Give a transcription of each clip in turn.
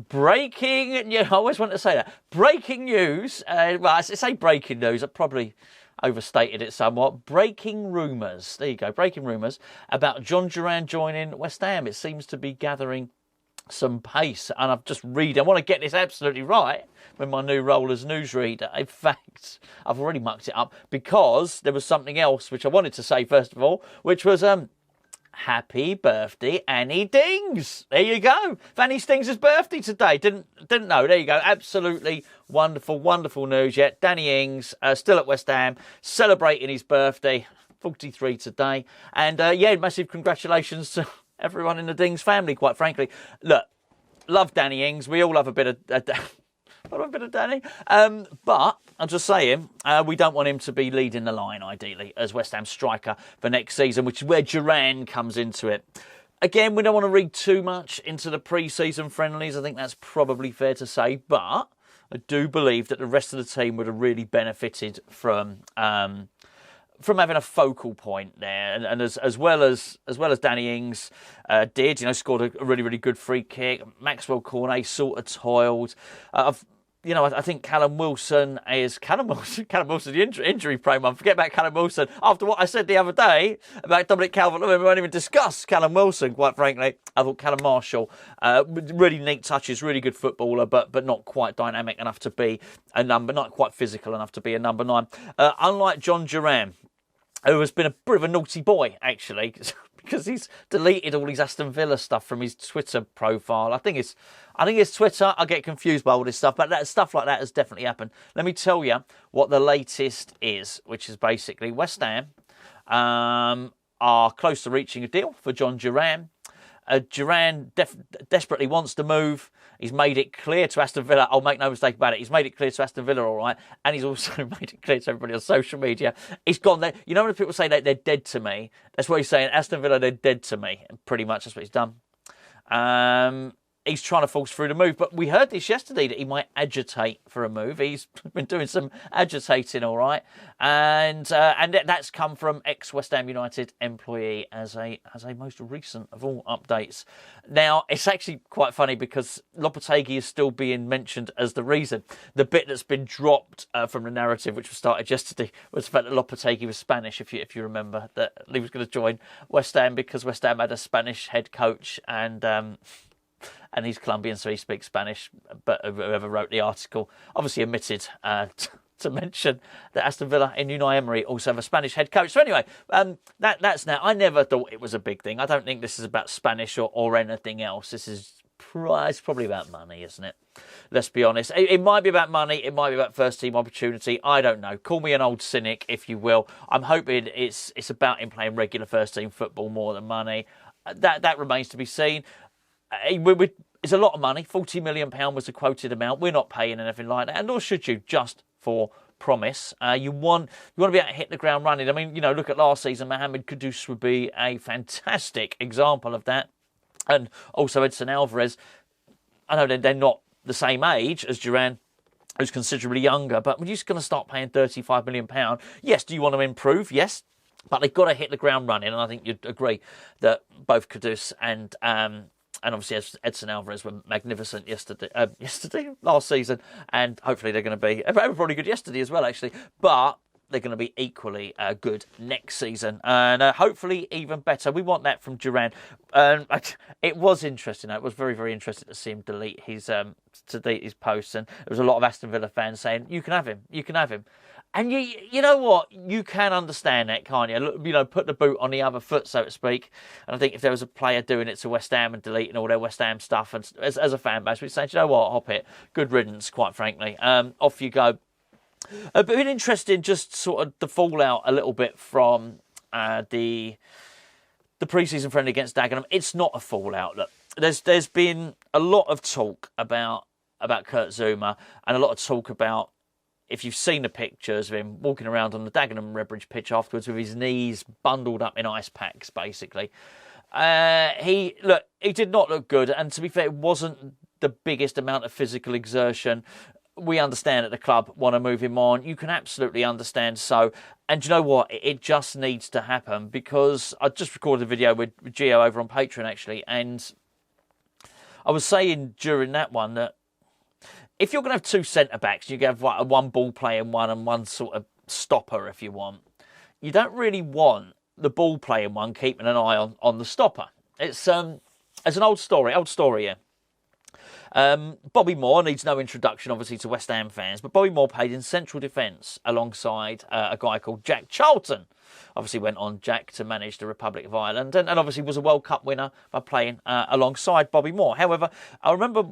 breaking. I always want to say that. Breaking news. Well, I say breaking news. I probably overstated it somewhat. Breaking rumours. There you go. Breaking rumours about Jhon Duran joining West Ham. It seems to be gathering some pace, and I've just I want to get this absolutely right with my new role as newsreader. In fact, I've already mucked it up because there was something else which I wanted to say first of all, which was happy birthday, Annie Dings. There you go. Annie Dings' birthday today. Didn't know. There you go. Absolutely wonderful, wonderful news. Yet Danny Ings still at West Ham, celebrating his birthday, 43 today. And massive congratulations to everyone in the Dings family, quite frankly. Look, love Danny Ings. We all love a bit of Danny. But I'm just saying, we don't want him to be leading the line, ideally, as West Ham striker for next season, which is where Duran comes into it. Again, we don't want to read too much into the pre-season friendlies. I think that's probably fair to say. But I do believe that the rest of the team would have really benefited from having a focal point there, and as well as Danny Ings did, scored a really, really good free kick. Maxwell Cornet sort of toiled. I think Callum Wilson, the injury prone one. Forget about Callum Wilson. After what I said the other day about Dominic Calvert-Lewin, we won't even discuss Callum Wilson, quite frankly. I thought Callum Marshall, really neat touches, really good footballer, but not quite dynamic enough to be a number, not quite physical enough to be a number 9. Unlike Jhon Duran, who has been a bit of a naughty boy, actually, because he's deleted all his Aston Villa stuff from his Twitter profile. I think it's Twitter. I get confused by all this stuff, but stuff like that has definitely happened. Let me tell you what the latest is, which is basically West Ham are close to reaching a deal for Jhon Duran. Duran desperately wants to move. He's made it clear to Aston Villa. I'll make no mistake about it. He's made it clear to Aston Villa, all right. And he's also made it clear to everybody on social media. He's gone there. You know when people say that they're dead to me? That's what he's saying. Aston Villa, they're dead to me. And pretty much that's what he's done. He's trying to force through the move. But we heard this yesterday that he might agitate for a move. He's been doing some agitating, all right. And that's come from ex-West Ham United employee as a most recent of all updates. Now, it's actually quite funny because Lopetegui is still being mentioned as the reason. The bit that's been dropped from the narrative, which was started yesterday, was the fact that Lopetegui was Spanish, if you remember, that he was going to join West Ham because West Ham had a Spanish head coach and he's Colombian, so he speaks Spanish. But whoever wrote the article obviously omitted to mention that Aston Villa in Unai Emery also have a Spanish head coach. So anyway, that's now. I never thought it was a big thing. I don't think this is about Spanish or anything else. It's probably about money, isn't it? Let's be honest. It might be about money. It might be about first team opportunity. I don't know. Call me an old cynic, if you will. I'm hoping it's about him playing regular first team football more than money. That remains to be seen. It's a lot of money. £40 million was the quoted amount. We're not paying anything like that, and nor should you, just for promise. You want to be able to hit the ground running. I mean, look at last season. Mohamed Kudus would be a fantastic example of that, and also Edson Alvarez. I know they're not the same age as Duran, who's considerably younger, but we're just going to start paying £35 million. Yes, do you want to improve? Yes. But they've got to hit the ground running, and I think you'd agree that both Kudus and obviously Edson Alvarez were magnificent last season, and hopefully they're going to be probably good yesterday as well, actually. But they're going to be equally good next season, and hopefully even better. We want that from Duran. It was interesting. It was very, very interesting to see him delete his posts, and there was a lot of Aston Villa fans saying, "You can have him. You can have him." And you know what? You can understand that, can't you? Put the boot on the other foot, so to speak. And I think if there was a player doing it to West Ham and deleting all their West Ham stuff, and as a fan base, we'd say, you know what, hop it. Good riddance, quite frankly. Off you go. But been interesting, just sort of the fallout a little bit from the pre-season friendly against Dagenham. It's not a fallout. Look, there's been a lot of talk about Kurt Zouma, and a lot of talk about, if you've seen the pictures of him walking around on the Dagenham Redbridge pitch afterwards with his knees bundled up in ice packs, basically. He did not look good, and to be fair, it wasn't the biggest amount of physical exertion. We understand that the club want to move him on. You can absolutely understand so. And you know what? It just needs to happen, because I just recorded a video with Gio over on Patreon, actually, and I was saying during that one that if you're going to have two centre-backs, you can have one ball playing one and one sort of stopper if you want. You don't really want the ball playing one keeping an eye on the stopper. It's an old story, yeah. Bobby Moore needs no introduction, obviously, to West Ham fans, but Bobby Moore played in central defence alongside a guy called Jack Charlton. Obviously went on, Jack, to manage the Republic of Ireland, and obviously was a World Cup winner by playing alongside Bobby Moore. However, I remember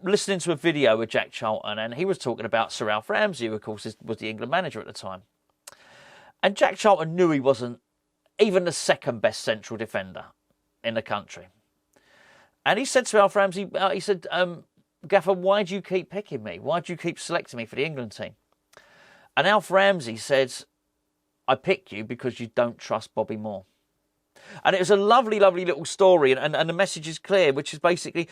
listening to a video with Jack Charlton, and he was talking about Sir Alf Ramsey, who, of course, was the England manager at the time. And Jack Charlton knew he wasn't even the second best central defender in the country. And he said to Alf Ramsey, he said, Gaffer, why do you keep picking me? Why do you keep selecting me for the England team? And Alf Ramsey said, I pick you because you don't trust Bobby Moore. And it was a lovely, lovely little story, and the message is clear, which is basically,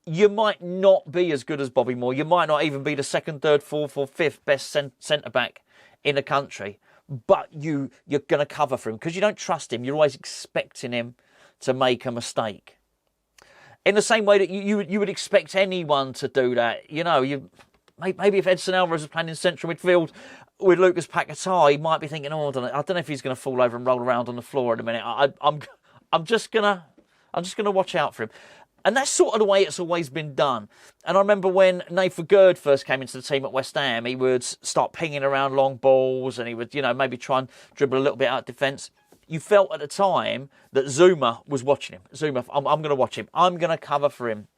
you might not be as good as Bobby Moore. You might not even be the second, third, fourth or fifth best centre-back in the country, but you're going to cover for him because you don't trust him. You're always expecting him to make a mistake. In the same way that you would expect anyone to do that. You know, maybe if Edson Alvarez was playing in central midfield with Lucas Paquetá, he might be thinking, I don't know if he's going to fall over and roll around on the floor in a minute. I'm just gonna watch out for him. And that's sort of the way it's always been done. And I remember when Nathan Gerd first came into the team at West Ham, he would start pinging around long balls and he would, maybe try and dribble a little bit out of defence. You felt at the time that Zuma was watching him. Zuma, I'm going to watch him. I'm going to cover for him.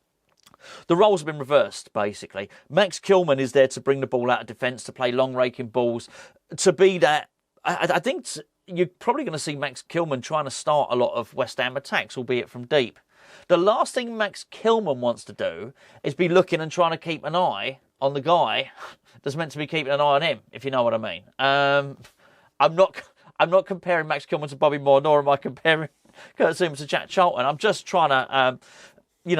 The roles have been reversed, basically. Max Kilman is there to bring the ball out of defence, to play long raking balls, to be that. I think you're probably going to see Max Kilman trying to start a lot of West Ham attacks, albeit from deep. The last thing Max Kilman wants to do is be looking and trying to keep an eye on the guy that's meant to be keeping an eye on him, if you know what I mean. I'm not comparing Max Kilman to Bobby Moore, nor am I comparing Kurt Zouma to Jack Charlton. I'm just trying to,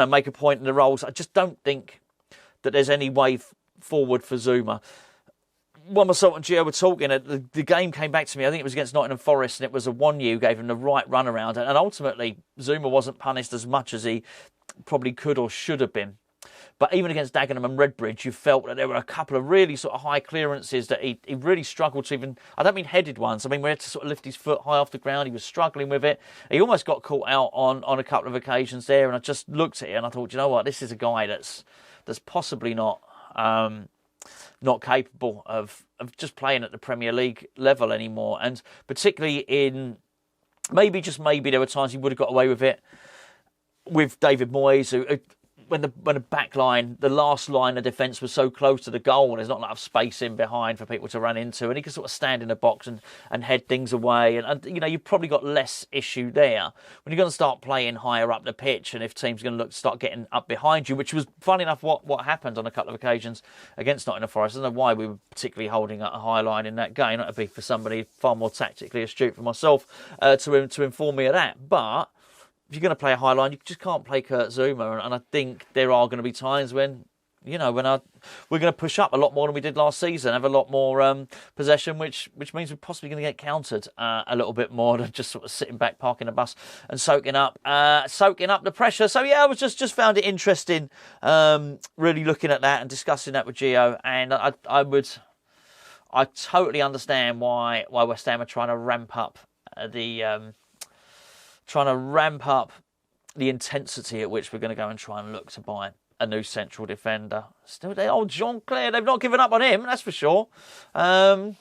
make a point in the roles. I just don't think that there's any way forward for Zouma. When myself and Gio were talking, the game came back to me. I think it was against Nottingham Forest, and it was a 1-1 who gave him the right run around. And ultimately, Zouma wasn't punished as much as he probably could or should have been. But even against Dagenham and Redbridge, you felt that there were a couple of really sort of high clearances that he really struggled to even, I don't mean headed ones, I mean we had to sort of lift his foot high off the ground. He was struggling with it. He almost got caught out on a couple of occasions there, and I just looked at it and I thought, you know what, this is a guy that's possibly not capable of just playing at the Premier League level anymore. And particularly in, maybe there were times he would have got away with it with David Moyes, who when the back line, the last line of defence was so close to the goal and there's not enough space in behind for people to run into, and he could sort of stand in the box and head things away, and you've probably got less issue there. When you're going to start playing higher up the pitch, and if teams are going to start getting up behind you, which was funny enough what happened on a couple of occasions against Nottingham Forest. I don't know why we were particularly holding a high line in that game. That would be for somebody far more tactically astute than myself to inform me of that. But if you're going to play a high line, you just can't play Kurt Zouma. And I think there are going to be times when, we're going to push up a lot more than we did last season, have a lot more possession, which means we're possibly going to get countered a little bit more than just sort of sitting back, parking the bus and soaking up the pressure. So, yeah, I was just found it interesting, really looking at that and discussing that with Gio. And I totally understand why West Ham are trying to ramp up the intensity at which we're going to go and try and look to buy a new central defender. Still, old Jean Claire, they've not given up on him, that's for sure. Going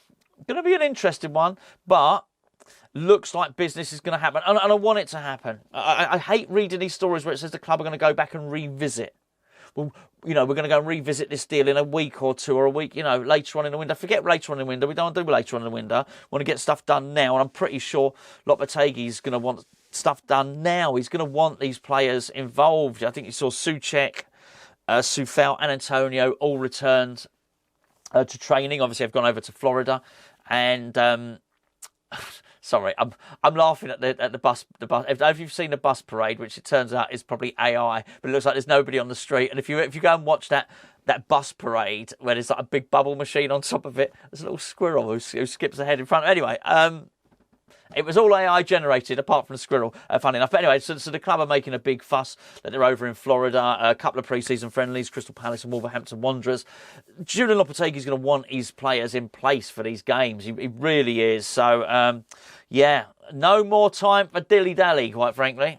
to be an interesting one, but looks like business is going to happen. And I want it to happen. I hate reading these stories where it says the club are going to go back and revisit. Well, we're going to go and revisit this deal in a week or two, or a week, later on in the window. Forget later on in the window. We don't want to do later on in the window. We want to get stuff done now. And I'm pretty sure Lopetegui is going to want stuff done now. He's going to want these players involved. I think you saw Souček, Soufal and Antonio all returned to training. Obviously, I've gone over to Florida. And sorry, I'm laughing at the bus. If you've seen the bus parade, which it turns out is probably AI, but it looks like there's nobody on the street. And if you go and watch that bus parade where there's like a big bubble machine on top of it, there's a little squirrel who skips ahead in front. Anyway, It was all AI generated, apart from the squirrel, funny enough. But anyway, so the club are making a big fuss that they're over in Florida. A couple of pre-season friendlies, Crystal Palace and Wolverhampton Wanderers. Julen Lopetegui is going to want his players in place for these games. He really is. So, yeah, no more time for dilly-dally, quite frankly.